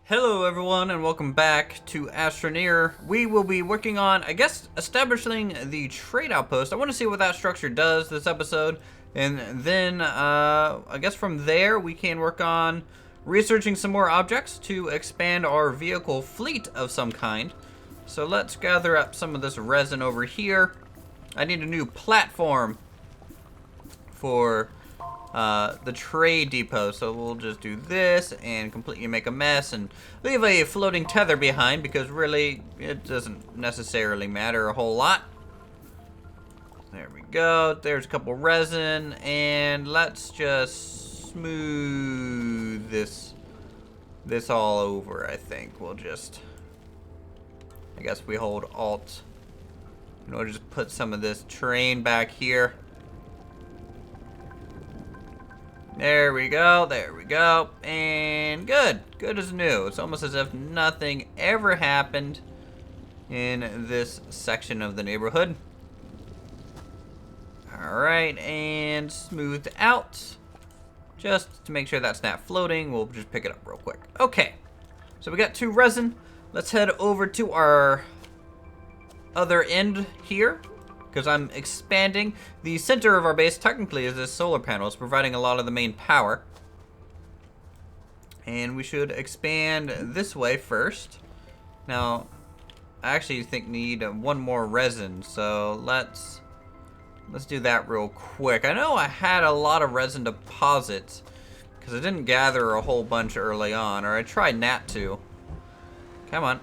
Hello everyone and welcome back to Astroneer. We will be working on, I guess, establishing the trade outpost. I want to see what that structure does this episode. And then, I guess from there we can work on researching some more objects to expand our vehicle fleet of some kind. So let's gather up some of this resin over here. I need a new platform for the trade depot, so we'll just do this and completely make a mess and leave a floating tether behind because really it doesn't necessarily matter a whole lot. There we go. There's a couple resin, and let's just smooth this all over. I think we'll just, I guess we hold Alt, and we'll just put some of this terrain back here. There we go, and good as new. It's almost as if nothing ever happened in this section of the neighborhood. Alright, and smoothed out. Just to make sure that's not floating, we'll just pick it up real quick. Okay, so we got 2 resin. Let's head over to our other end here, because I'm expanding. The center of our base technically is this solar panel. It's providing a lot of the main power. And we should expand this way first. Now, I actually think we need one more resin, so let's do that real quick. I know I had a lot of resin deposits because I didn't gather a whole bunch early on, or I tried not to. Come on.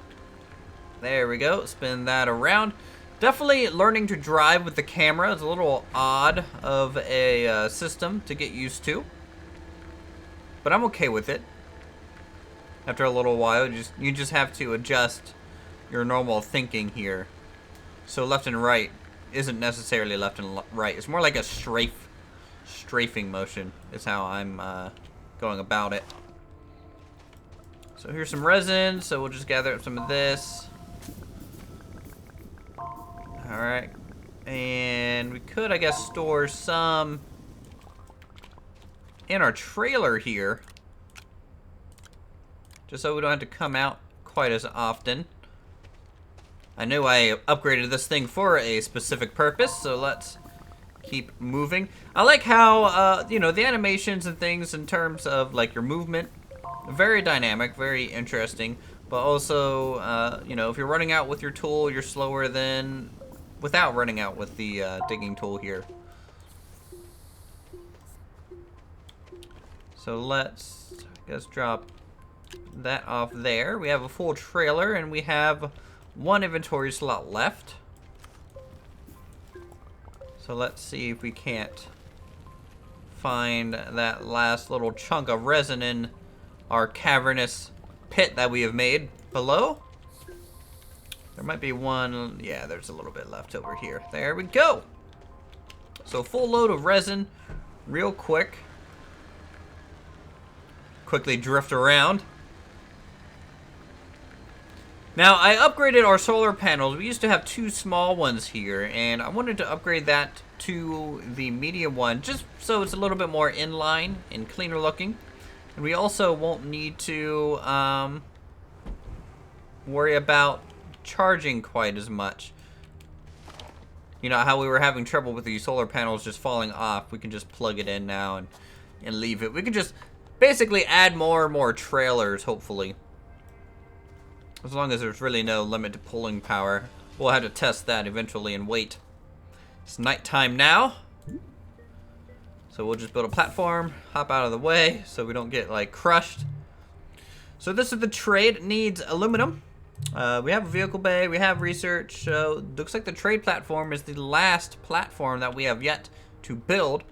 There we go. Spin that around. Definitely learning to drive with the camera is a little odd of a system to get used to, but I'm okay with it. After a little while, you just have to adjust your normal thinking here. So left and right isn't necessarily left and right. It's more like a strafing motion is how I'm going about it. So here's some resin, so we'll just gather up some of this. Alright, and we could, I guess, store some in our trailer here, just so we don't have to come out quite as often. I knew I upgraded this thing for a specific purpose, so let's keep moving. I like how, you know, the animations and things in terms of, like, your movement, very dynamic, very interesting, but also, you know, if you're running out with your tool, you're slower than without running out with the digging tool here. So let's, I guess, drop that off there. We have a full trailer and we have 1 inventory slot left. So let's see if we can't find that last little chunk of resin in our cavernous pit that we have made below. There might be one, yeah, there's a little bit left over here. There we go. So full load of resin, real quick. Quickly drift around. Now, I upgraded our solar panels. We used to have 2 small ones here, and I wanted to upgrade that to the medium one, just so it's a little bit more inline and cleaner looking. And we also won't need to worry about charging quite as much. You know how we were having trouble with these solar panels just falling off? We can just plug it in now and leave it. We can just basically add more and more trailers, hopefully. As long as there's really no limit to pulling power. We'll have to test that eventually and wait. It's nighttime now. So we'll just build a platform, hop out of the way so we don't get, like, crushed. So this is the trade. It needs aluminum. We have a vehicle bay, we have research, so looks like the trade platform is the last platform that we have yet to build.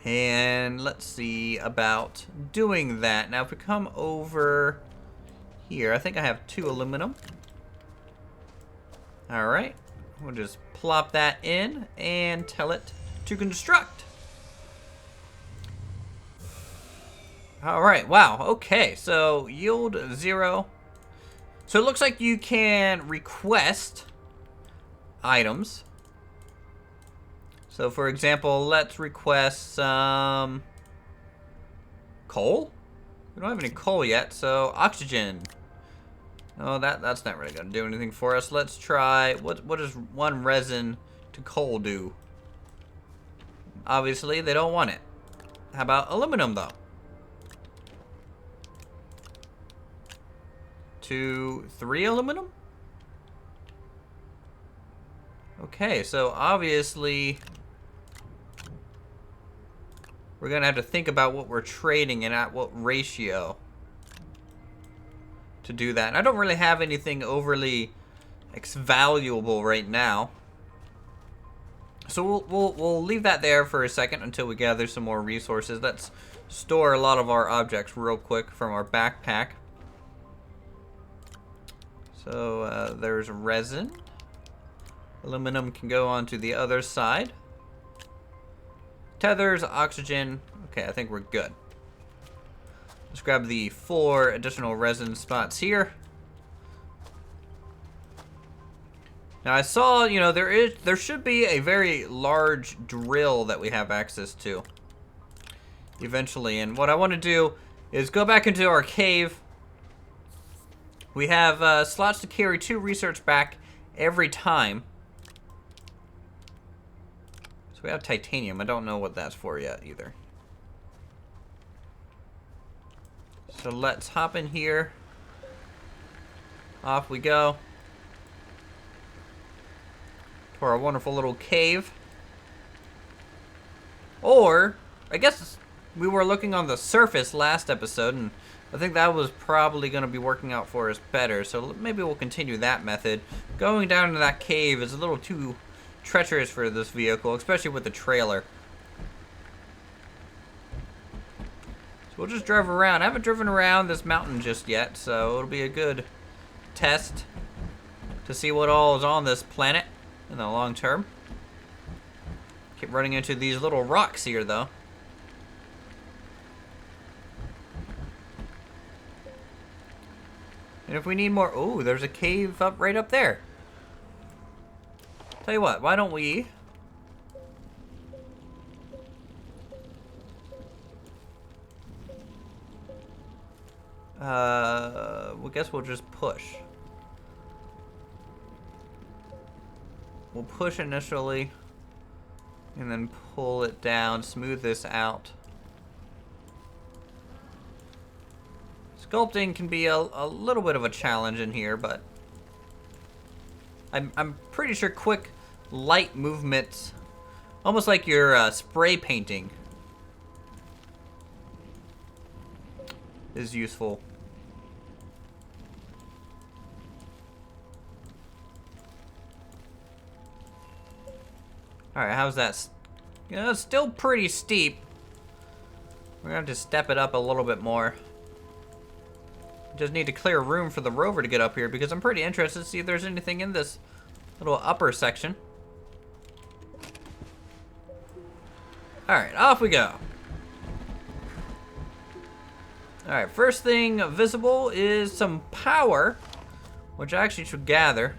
And let's see about doing that. Now if we come over here, I think I have 2 aluminum. Alright, we'll just plop that in and tell it to construct. Alright, wow, okay, so yield 0. So it looks like you can request items. So for example, let's request some coal. We don't have any coal yet, so oxygen. Oh, that's not really gonna do anything for us. Let's try, what does 1 resin to coal do? Obviously, they don't want it. How about aluminum, though? 2, 3 aluminum? Okay, so obviously we're gonna have to think about what we're trading and at what ratio to do that. And I don't really have anything overly valuable right now. So we'll leave that there for a second until we gather some more resources. Let's store a lot of our objects real quick from our backpack. So there's resin. Aluminum can go onto the other side. Tethers, oxygen. Okay, I think we're good. Let's grab the 4 additional resin spots here. Now I saw, you know, there should be a very large drill that we have access to eventually, and what I want to do is go back into our cave. We have slots to carry 2 research back every time. So we have titanium. I don't know what that's for yet either. So let's hop in here. Off we go. To our wonderful little cave. Or, I guess we were looking on the surface last episode, and I think that was probably going to be working out for us better. So maybe we'll continue that method. Going down into that cave is a little too treacherous for this vehicle, especially with the trailer. So we'll just drive around. I haven't driven around this mountain just yet, so it'll be a good test to see what all is on this planet in the long term. Keep running into these little rocks here, though. And if we need more... Oh, there's a cave up right up there. Tell you what, why don't we... well, guess we'll just push. We'll push initially, and then pull it down, smooth this out. Sculpting can be a little bit of a challenge in here, but I'm pretty sure quick, light movements, almost like you're spray painting, is useful. Alright, how's that? You know, it's still pretty steep. We're gonna have to step it up a little bit more. Just need to clear room for the rover to get up here, because I'm pretty interested to see if there's anything in this little upper section. Alright, off we go. Alright, first thing visible is some power, which I actually should gather.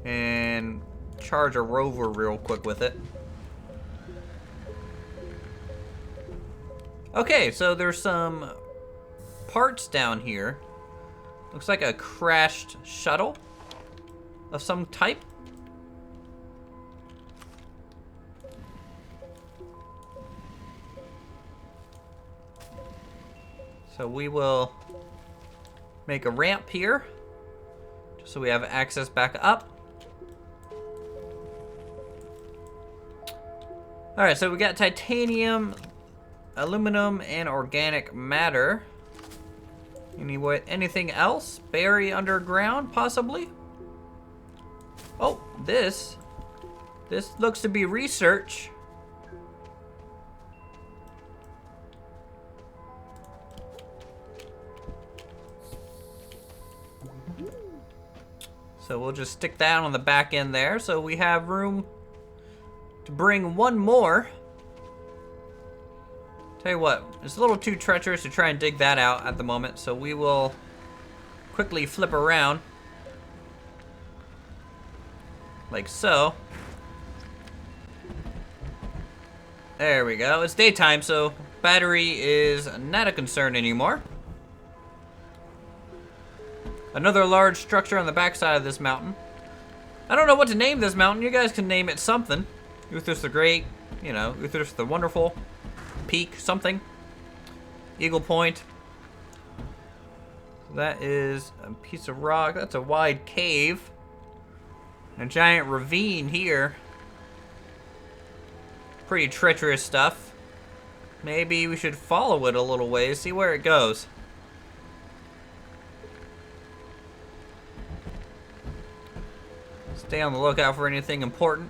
And charge a rover real quick with it. Okay, so there's some parts down here. Looks like a crashed shuttle of some type. So we will make a ramp here, just so we have access back up. Alright, so we got titanium, aluminum, and organic matter. Anything else? Buried underground, possibly? Oh, this looks to be research. So we'll just stick that on the back end there, so we have room to bring one more. Tell you what, it's a little too treacherous to try and dig that out at the moment, so we will quickly flip around. Like so. There we go. It's daytime, so battery is not a concern anymore. Another large structure on the backside of this mountain. I don't know what to name this mountain. You guys can name it something. Uthris the Great, you know, Uthris the Wonderful, Peak, something. Eagle Point. That is a piece of rock. That's a wide cave. A giant ravine here. Pretty treacherous stuff. Maybe we should follow it a little ways, see where it goes. Stay on the lookout for anything important.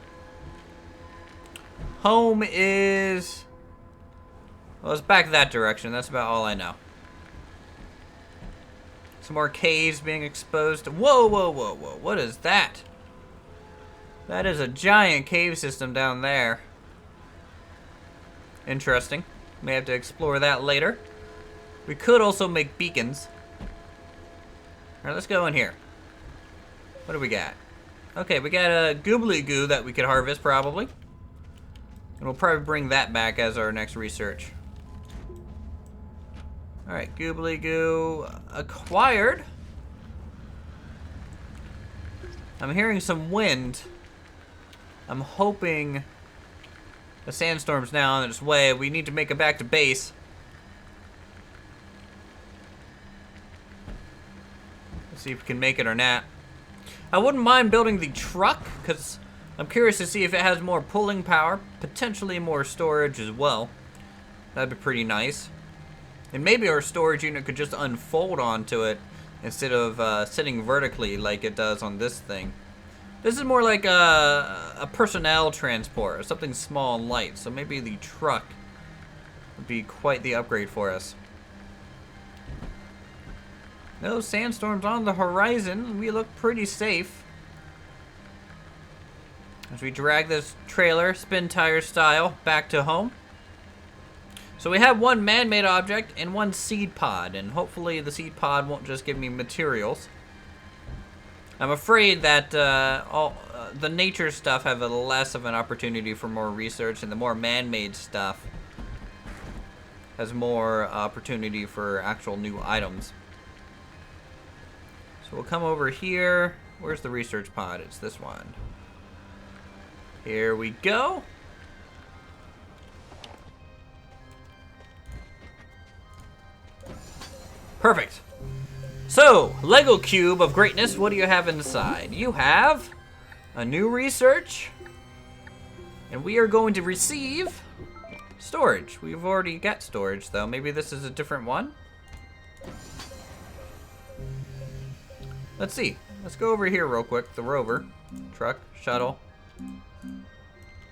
Home is... well, it's back that direction. That's about all I know. Some more caves being exposed. Whoa, whoa, whoa, whoa. What is that? That is a giant cave system down there. Interesting. May have to explore that later. We could also make beacons. Alright, let's go in here. What do we got? Okay, we got a goobly goo that we could harvest, probably. And we'll probably bring that back as our next research. Alright, goobly goo acquired. I'm hearing some wind. I'm hoping the sandstorm's now on its way. We need to make it back to base. Let's see if we can make it or not. I wouldn't mind building the truck, because I'm curious to see if it has more pulling power, potentially more storage as well. That'd be pretty nice. And maybe our storage unit could just unfold onto it instead of sitting vertically like it does on this thing. This is more like a personnel transport, or something small and light, so maybe the truck would be quite the upgrade for us. No sandstorms on the horizon. We look pretty safe. As we drag this trailer, spin tire style, back to home. So we have one man-made object and one seed pod, and hopefully the seed pod won't just give me materials. I'm afraid that the nature stuff have a less of an opportunity for more research, and the more man-made stuff has more opportunity for actual new items. So we'll come over here. Where's the research pod? It's this one. Here we go. Perfect. So, Lego cube of greatness, what do you have inside? You have a new research, and we are going to receive storage. We've already got storage, though. Maybe this is a different one? Let's see. Let's go over here real quick. The rover, truck, shuttle.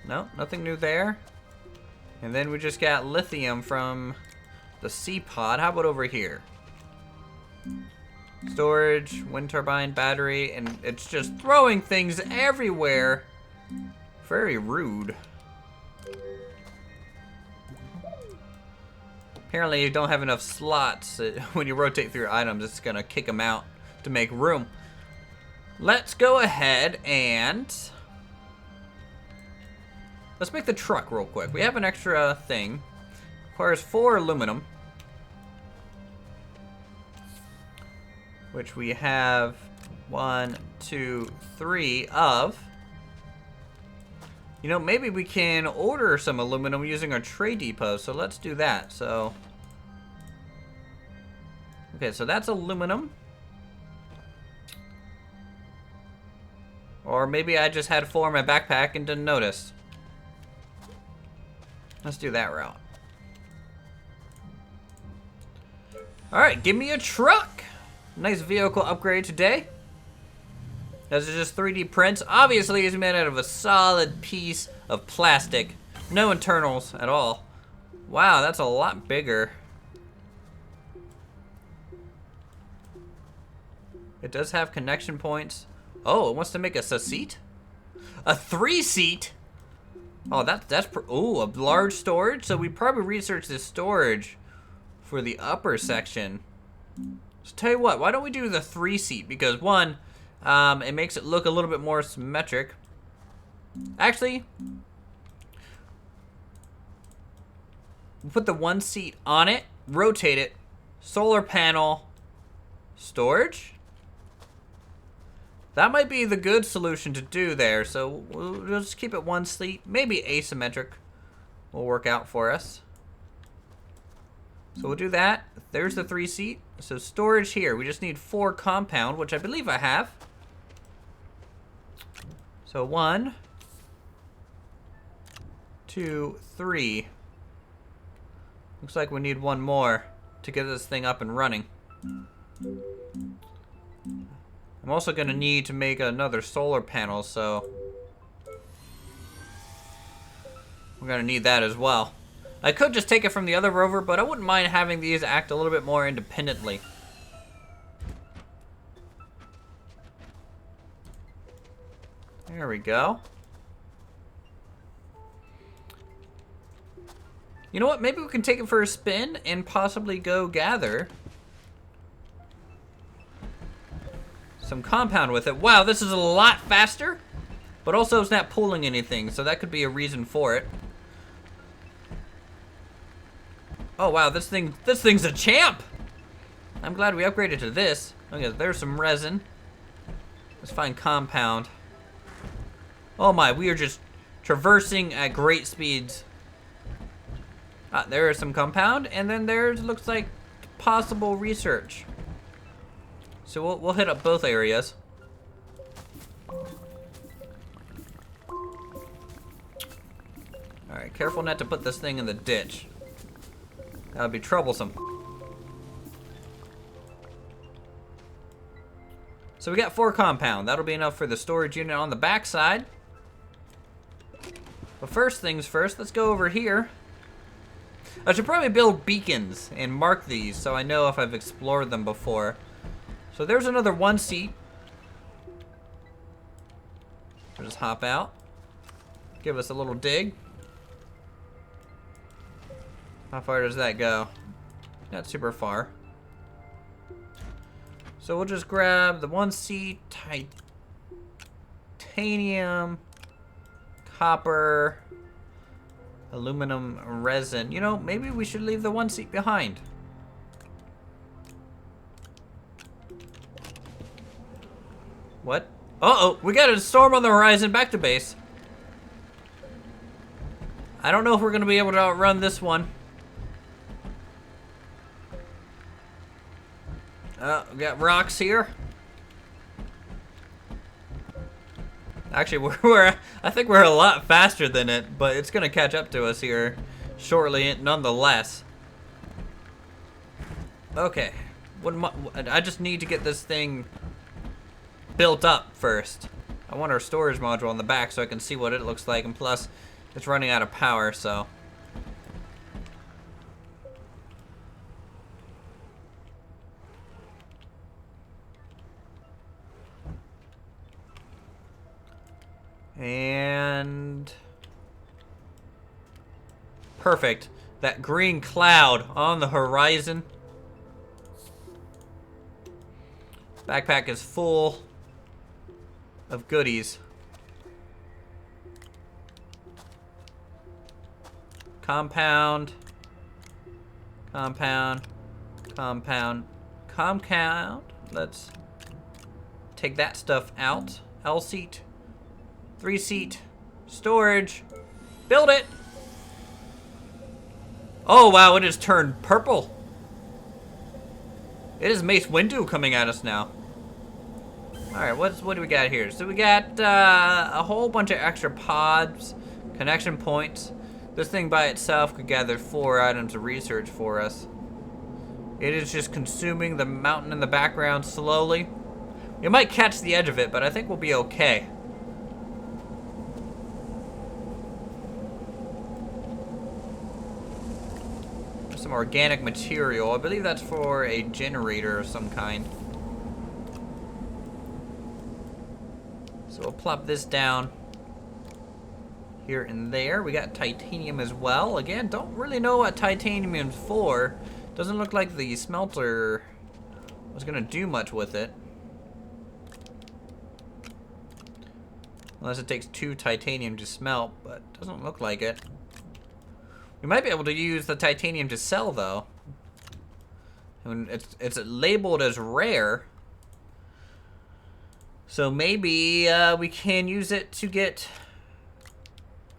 No, nothing new there. And then we just got lithium from the C-pod. How about over here? Storage, wind turbine, battery, and it's just throwing things everywhere. Very rude. Apparently you don't have enough slots. When you rotate through items, it's gonna kick them out to make room. Let's go ahead and let's make the truck real quick. We have an extra thing. Requires 4 aluminum, which we have 1, 2, 3 of. You know, maybe we can order some aluminum using our trade depot, so let's do that. So, okay, so that's aluminum. Or maybe I just had 4 in my backpack and didn't notice. Let's do that route. Alright, give me a truck! Nice vehicle upgrade today. Those are just 3D prints. Obviously, it's made out of a solid piece of plastic. No internals at all. Wow, that's a lot bigger. It does have connection points. Oh, it wants to make us a seat? A 3-seat? Oh, oh, a large storage? So we probably researched this storage for the upper section. So tell you what, why don't we do the 3-seat? Because one, it makes it look a little bit more symmetric. Actually, Put the one seat on it, rotate it, solar panel, storage? That might be the good solution to do there, so we'll just keep it one seat. Maybe asymmetric will work out for us. So we'll do that. There's the 3 seat. So storage here. We just need 4 compound, which I believe I have. So 1, 2, 3. Looks like we need 1 more to get this thing up and running. I'm also going to need to make another solar panel, so we're going to need that as well. I could just take it from the other rover, but I wouldn't mind having these act a little bit more independently. There we go. You know what? Maybe we can take it for a spin and possibly go gather some compound with it. Wow, this is a lot faster, but also it's not pulling anything, so that could be a reason for it. Oh wow, this thing's a champ! I'm glad we upgraded to this. Okay, there's some resin. Let's find compound. Oh my, we are just traversing at great speeds. There is some compound, and then there's looks like possible research. So we'll hit up both areas. Alright, careful not to put this thing in the ditch. That would be troublesome. So we got 4 compound. That'll be enough for the storage unit on the backside. But first things first, let's go over here. I should probably build beacons and mark these so I know if I've explored them before. So there's another 1 seat. We'll just hop out. Give us a little dig. How far does that go? Not super far. So we'll just grab the 1 seat, titanium, copper, aluminum resin. You know, maybe we should leave the 1 seat behind. What? Uh-oh, we got a storm on the horizon. Back to base. I don't know if we're going to be able to outrun this one. We got rocks here. Actually, I think we're a lot faster than it, but it's gonna catch up to us here shortly, nonetheless. Okay, I just need to get this thing built up first. I want our storage module on the back so I can see what it looks like, and plus, it's running out of power, so. And perfect. That green cloud on the horizon. Backpack is full of goodies. Compound. Compound. Compound. Compound. Let's take that stuff out. L seat. 3 seat. Storage. Build it. Oh wow, it has turned purple. It is Mace Windu coming at us now. Alright, what do we got here? So we got a whole bunch of extra pods, connection points. This thing by itself could gather 4 items of research for us. It is just consuming the mountain in the background slowly. We might catch the edge of it, but I think we'll be okay. Some organic material. I believe that's for a generator of some kind. So we'll plop this down here and there. We got titanium as well. Again, don't really know what titanium's for. Doesn't look like the smelter was gonna do much with it. Unless it takes 2 titanium to smelt, but doesn't look like it. We might be able to use the titanium to sell, though. And it's labeled as rare. So maybe we can use it to get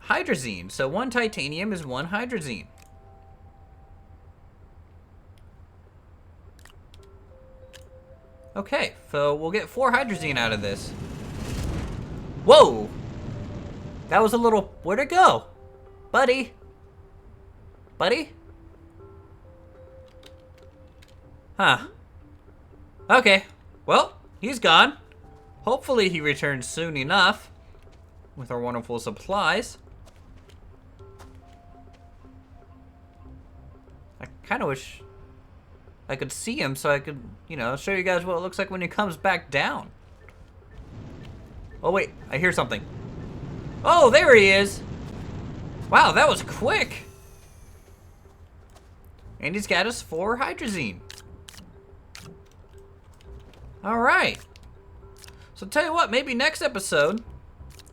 hydrazine. So 1 titanium is 1 hydrazine. Okay, so we'll get 4 hydrazine out of this. Whoa! That was a little... Where'd it go? Buddy? Buddy? Huh. Okay. Well, he's gone. Hopefully he returns soon enough with our wonderful supplies. I kind of wish I could see him so I could, you know, show you guys what it looks like when he comes back down. Oh, wait. I hear something. Oh, there he is. Wow, that was quick. And he's got us 4 hydrazine. All right. So tell you what, maybe next episode,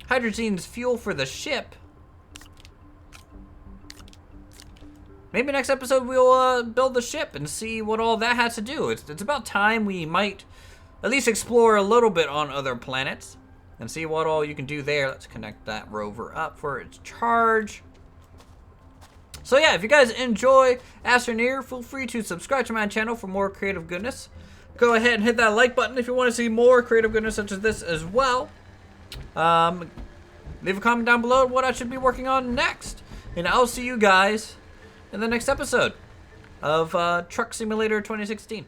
hydrazine's fuel for the ship. Maybe next episode we'll build the ship and see what all that has to do. It's about time we might at least explore a little bit on other planets and see what all you can do there. Let's connect that rover up for its charge. So yeah, if you guys enjoy Astroneer, feel free to subscribe to my channel for more creative goodness. Go ahead and hit that like button if you want to see more creative goodness such as this as well. Leave a comment down below what I should be working on next. And I'll see you guys in the next episode of Truck Simulator 2016.